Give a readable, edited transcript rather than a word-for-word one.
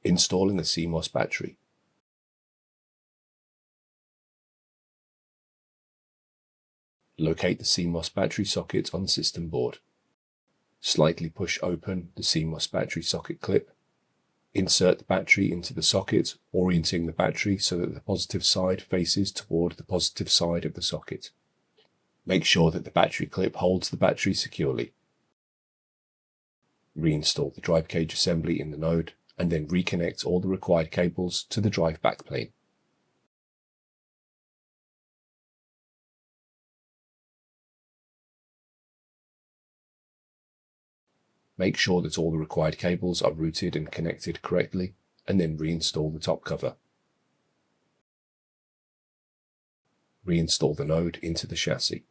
Installing a CMOS battery. Locate the CMOS battery socket on the system board. Slightly push open the CMOS battery socket clip. Insert the battery into the socket, orienting the battery so that the positive side faces toward the positive side of the socket. Make sure that the battery clip holds the battery securely. Reinstall the drive cage assembly in the node, and then reconnect all the required cables to the drive backplane. Make sure that all the required cables are routed and connected correctly, and then reinstall the top cover. Reinstall the node into the chassis.